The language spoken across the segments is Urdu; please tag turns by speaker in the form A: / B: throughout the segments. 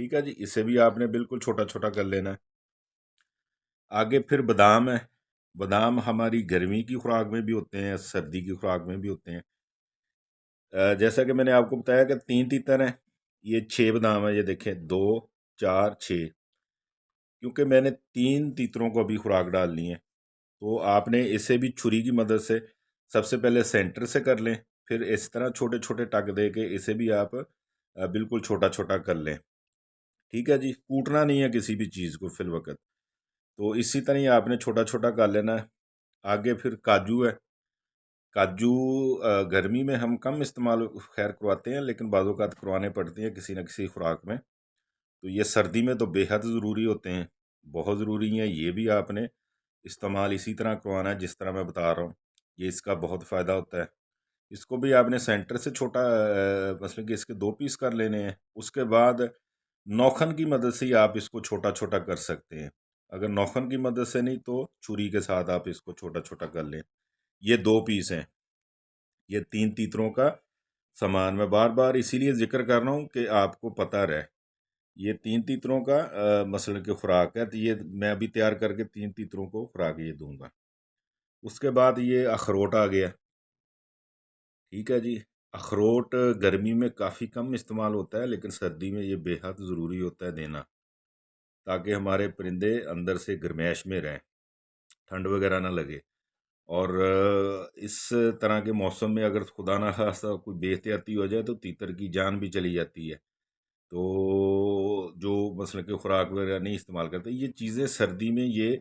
A: ٹھیک ہے جی، اسے بھی آپ نے بالکل چھوٹا چھوٹا کر لینا ہے۔ آگے پھر بادام ہے۔ بادام ہماری گرمی کی خوراک میں بھی ہوتے ہیں، سردی کی خوراک میں بھی ہوتے ہیں۔ جیسا کہ میں نے آپ کو بتایا کہ 3 تیتر ہیں، یہ 6 بادام ہیں، یہ دیکھیں 2 4 6، کیونکہ میں نے 3 تیتروں کو ابھی خوراک ڈالنی ہے، تو آپ نے اسے بھی چھری کی مدد سے سب سے پہلے سینٹر سے کر لیں، پھر اس طرح چھوٹے چھوٹے ٹک دے کے اسے بھی آپ بالکل چھوٹا چھوٹا کر لیں۔ ٹھیک ہے جی، کوٹنا نہیں ہے کسی بھی چیز کو فی الوقت، تو اسی طرح ہی آپ نے چھوٹا چھوٹا کر لینا ہے۔ آگے پھر کاجو ہے۔ کاجو گرمی میں ہم کم استعمال خیر کرواتے ہیں، لیکن بعض اوقات کروانے پڑتے ہیں کسی نہ کسی خوراک میں، تو یہ سردی میں تو بے حد ضروری ہوتے ہیں، بہت ضروری ہیں۔ یہ بھی آپ نے استعمال اسی طرح کروانا ہے جس طرح میں بتا رہا ہوں، یہ اس کا بہت فائدہ ہوتا ہے۔ اس کو بھی آپ نے سینٹر سے چھوٹا مثلا کہ اس کے 2 پیس کر لینے ہیں۔ اس کے بعد نوکھن کی مدد سے ہی آپ اس کو چھوٹا چھوٹا کر سکتے ہیں، اگر نوکھن کی مدد سے نہیں تو چھری کے ساتھ آپ اس کو چھوٹا چھوٹا کر لیں۔ یہ 2 پیس ہیں، یہ 3 تیتروں کا سامان۔ میں بار بار اسی لیے ذکر کر رہا ہوں کہ آپ کو پتہ رہے، یہ 3 تیتروں کا مثلا کہ خوراک ہے، تو یہ میں ابھی تیار کر کے 3 تیتروں کو خوراک یہ دوں گا۔ اس کے بعد یہ اخروٹ آ گیا۔ ٹھیک ہے جی، اخروٹ گرمی میں کافی کم استعمال ہوتا ہے، لیکن سردی میں یہ بے حد ضروری ہوتا ہے دینا، تاکہ ہمارے پرندے اندر سے گرمائش میں رہیں، ٹھنڈ وغیرہ نہ لگے۔ اور اس طرح کے موسم میں اگر خدا نہ خواستہ کوئی بے احتیاطی ہو جائے تو تیتر کی جان بھی چلی جاتی ہے، تو جو مثلا کہ خوراک وغیرہ نہیں استعمال کرتے، یہ چیزیں سردی میں یہ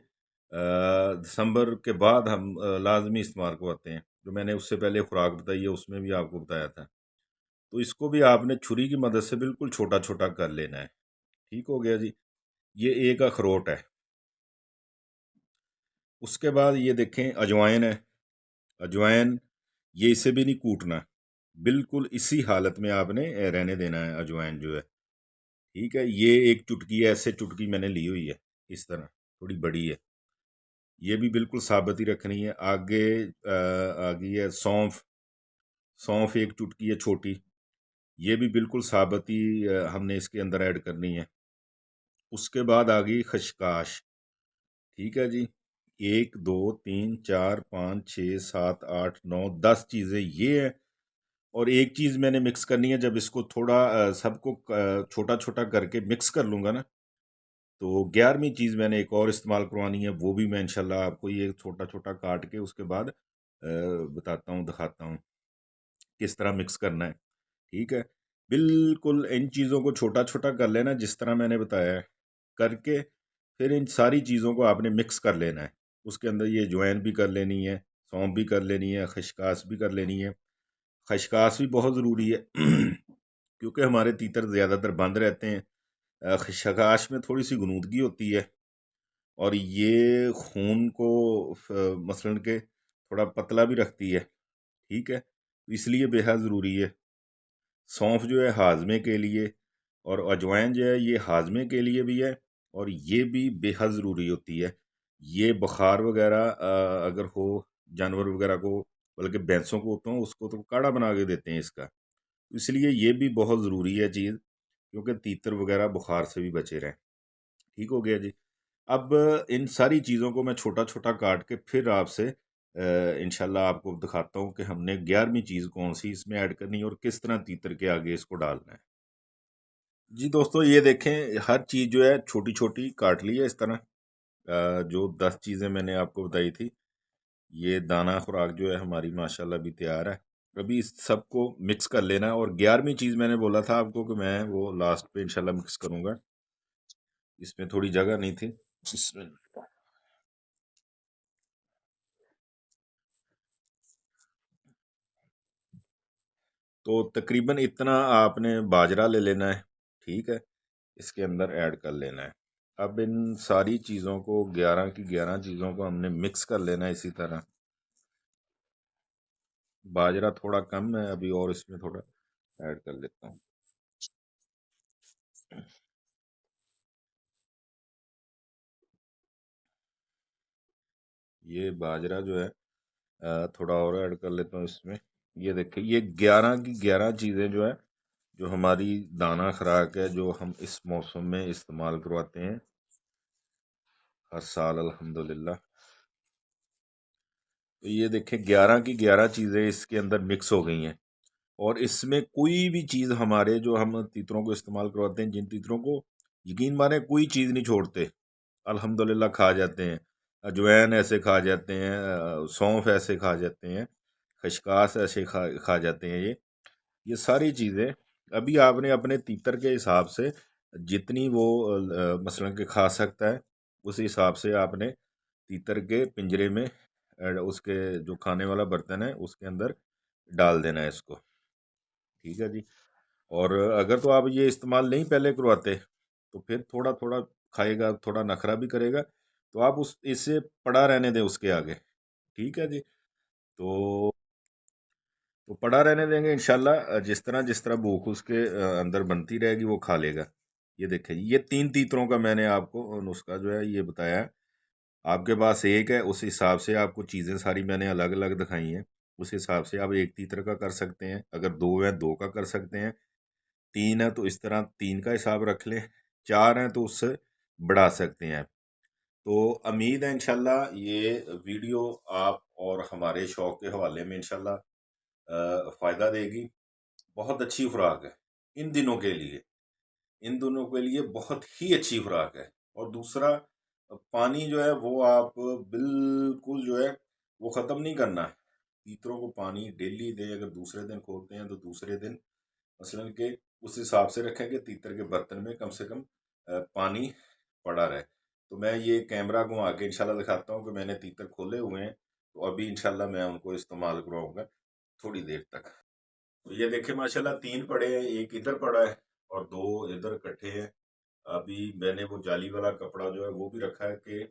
A: دسمبر کے بعد ہم لازمی استعمال کرواتے ہیں۔ جو میں نے اس سے پہلے خوراک بتائی ہے اس میں بھی آپ کو بتایا تھا، تو اس کو بھی آپ نے چھری کی مدد سے بالکل چھوٹا چھوٹا کر لینا ہے۔ ٹھیک ہو گیا جی، یہ ایک اخروٹ ہے۔ اس کے بعد یہ دیکھیں اجوائن ہے۔ اجوائن یہ اسے بھی نہیں کوٹنا، بالکل اسی حالت میں آپ نے رہنے دینا ہے اجوائن جو ہے۔ ٹھیک ہے، یہ ایک چٹکی ایسے چٹکی میں نے لی ہوئی ہے، اس طرح تھوڑی بڑی ہے، یہ بھی بالکل ثابت ہی رکھنی ہے۔ آگے آگئی ہے سونف۔ سونف ایک چٹکی ہے چھوٹی، یہ بھی بالکل ثابت ہی ہم نے اس کے اندر ایڈ کرنی ہے۔ اس کے بعد آ گئی خشکاش۔ ٹھیک ہے جی، 1 2 3 4 5 6 7 8 9 10 چیزیں یہ ہیں، اور ایک چیز میں نے مکس کرنی ہے۔ جب اس کو تھوڑا سب کو چھوٹا چھوٹا کر کے مکس کر لوں گا نا، تو 11ویں چیز میں نے ایک اور استعمال کروانی ہے، وہ بھی میں انشاءاللہ آپ کو یہ چھوٹا چھوٹا کاٹ کے اس کے بعد بتاتا ہوں، دکھاتا ہوں کس طرح مکس کرنا ہے۔ ٹھیک ہے، بالکل ان چیزوں کو چھوٹا چھوٹا کر لینا جس طرح میں نے بتایا ہے، کر کے پھر ان ساری چیزوں کو آپ نے مکس کر لینا ہے۔ اس کے اندر یہ جوائن بھی کر لینی ہے، سونف بھی کر لینی ہے، خشکاش بھی کر لینی ہے۔ خشکاش بھی بہت ضروری ہے کیونکہ ہمارے تیتر زیادہ تر بند رہتے ہیں۔ خشکاش میں تھوڑی سی غنودگی ہوتی ہے، اور یہ خون کو مثلاً کہ تھوڑا پتلا بھی رکھتی ہے۔ ٹھیک ہے، اس لیے بے حد ضروری ہے۔ سونف جو ہے ہاضمے کے لیے، اور اجوائن جو ہے یہ ہاضمے کے لیے بھی ہے، اور یہ بھی بے حد ضروری ہوتی ہے۔ یہ بخار وغیرہ اگر ہو جانور وغیرہ کو، بلکہ بھینسوں کو ہوتا ہوں، اس کو تو کاڑھا بنا کے دیتے ہیں اس کا، اس لیے یہ بھی بہت ضروری ہے چیز، کیونکہ تیتر وغیرہ بخار سے بھی بچے رہیں۔ ٹھیک ہو گیا جی، اب ان ساری چیزوں کو میں چھوٹا چھوٹا کاٹ کے پھر آپ سے انشاءاللہ آپ کو دکھاتا ہوں کہ ہم نے 11ویں چیز کون سی اس میں ایڈ کرنی ہے اور کس طرح تیتر کے آگے اس کو ڈالنا ہے۔ جی دوستو، یہ دیکھیں ہر چیز جو ہے چھوٹی چھوٹی کاٹ لی ہے اس طرح، جو 10 چیزیں میں نے آپ کو بتائی تھی، یہ دانہ خوراک جو ہے ہماری ماشاءاللہ بھی تیار ہے۔ ابھی اس سب کو مکس کر لینا ہے، اور 11ویں چیز میں نے بولا تھا آپ کو کہ میں وہ لاسٹ پہ انشاءاللہ مکس کروں گا، اس میں تھوڑی جگہ نہیں تھی۔ اس میں تو تقریباً اتنا آپ نے باجرہ لے لینا ہے، ٹھیک ہے، اس کے اندر ایڈ کر لینا ہے۔ اب ان ساری چیزوں کو 11 کی 11 چیزوں کو ہم نے مکس کر لینا ہے اسی طرح۔ باجرہ تھوڑا کم ہے ابھی، اور اس میں تھوڑا ایڈ کر لیتا ہوں۔ یہ باجرہ جو ہے تھوڑا اور ایڈ کر لیتا ہوں اس میں۔ یہ دیکھیں، یہ 11 کی 11 چیزیں جو ہے جو ہماری دانہ خوراک ہے جو ہم اس موسم میں استعمال کرواتے ہیں ہر سال الحمدللہ. تو یہ دیکھیں 11 کی 11 چیزیں اس کے اندر مکس ہو گئی ہیں، اور اس میں کوئی بھی چیز ہمارے جو ہم تیتروں کو استعمال کرواتے ہیں، جن تیتروں کو یقین مانے کوئی چیز نہیں چھوڑتے، الحمدللہ کھا جاتے ہیں. اجوین ایسے کھا جاتے ہیں، سونف ایسے کھا جاتے ہیں، خشخاش ایسے کھا جاتے ہیں. یہ ساری چیزیں ابھی آپ نے اپنے تیتر کے حساب سے جتنی وہ مثلا کہ کھا سکتا ہے، اس حساب سے آپ نے تیتر کے پنجرے میں اس کے جو کھانے والا برتن ہے اس کے اندر ڈال دینا ہے اس کو. ٹھیک ہے جی. اور اگر تو آپ یہ استعمال نہیں پہلے کرواتے تو پھر تھوڑا تھوڑا کھائے گا، تھوڑا نخرا بھی کرے گا، تو آپ اسے پڑا رہنے دیں اس کے آگے. ٹھیک ہے جی. تو پڑا رہنے دیں گے انشاءاللہ، جس طرح بھوک اس کے اندر بنتی رہے گی وہ کھا لے گا. یہ دیکھیں یہ 3 تیتروں کا میں نے آپ کو نسخہ جو ہے یہ بتایا ہے. آپ کے پاس ایک ہے، اس حساب سے آپ کو چیزیں ساری میں نے الگ الگ دکھائی ہیں، اس حساب سے آپ ایک تیتر کا کر سکتے ہیں. اگر 2 ہیں 2 کا کر سکتے ہیں، 3 ہے تو اس طرح 3 کا حساب رکھ لیں، 4 ہیں تو اس سے بڑھا سکتے ہیں. تو امید ہے انشاءاللہ یہ ویڈیو آپ اور ہمارے شوق کے حوالے میں انشاءاللہ فائدہ دے گی. بہت اچھی خوراک ہے ان دنوں کے لیے بہت ہی اچھی خوراک ہے. اور دوسرا پانی جو ہے وہ آپ بالکل جو ہے وہ ختم نہیں کرنا ہے. تیتروں کو پانی ڈیلی دیں. اگر دوسرے دن کھولتے ہیں تو دوسرے دن مثلا کہ اس حساب سے رکھیں کہ تیتر کے برتن میں کم سے کم پانی پڑا رہے. تو میں یہ کیمرہ گھما کے انشاءاللہ دکھاتا ہوں کہ میں نے تیتر کھولے ہوئے ہیں، تو ابھی انشاءاللہ میں ان کو استعمال کراؤں گا تھوڑی دیر تک. تو یہ دیکھیں ماشاءاللہ 3 پڑے ہیں، ایک ادھر پڑا ہے اور 2 ادھر کٹھے ہیں. ابھی میں نے وہ جالی والا کپڑا جو ہے وہ بھی رکھا ہے کہ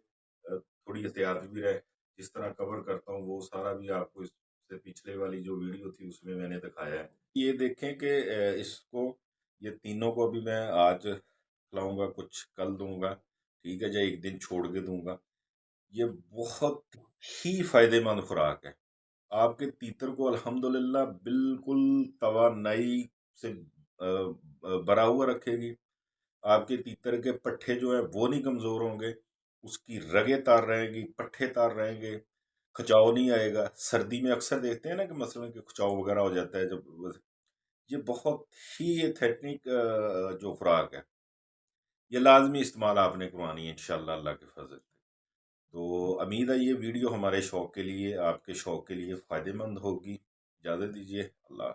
A: تھوڑی احتیاط بھی رہے. جس طرح کور کرتا ہوں وہ سارا بھی آپ کو اس سے پچھلے والی جو ویڈیو تھی اس میں نے دکھایا ہے. یہ دیکھیں کہ اس کو یہ تینوں کو بھی میں آج کھلاؤں گا، کچھ کل دوں گا. ٹھیک ہے جی. ایک دن چھوڑ کے دوں گا. یہ بہت ہی فائدہ مند خوراک ہے. آپ کے تیتر کو الحمدللہ بالکل توانائی سے بھرا ہوا رکھے گی. آپ کے تیتر کے پٹھے جو ہیں وہ نہیں کمزور ہوں گے، اس کی رگیں تار رہیں گی، پٹھے تار رہیں گے، کھچاؤ نہیں آئے گا. سردی میں اکثر دیکھتے ہیں نا کہ مثلا کہ کھچاؤ وغیرہ ہو جاتا ہے جب. یہ بہت ہی ایتھینک جو خوراک ہے، یہ لازمی استعمال آپ نے کروانی ہے انشاءاللہ اللہ کے فضل سے. تو امید ہے یہ ویڈیو ہمارے شوق کے لیے، آپ کے شوق کے لیے فائدہ مند ہوگی. اجازت دیجیے. اللہ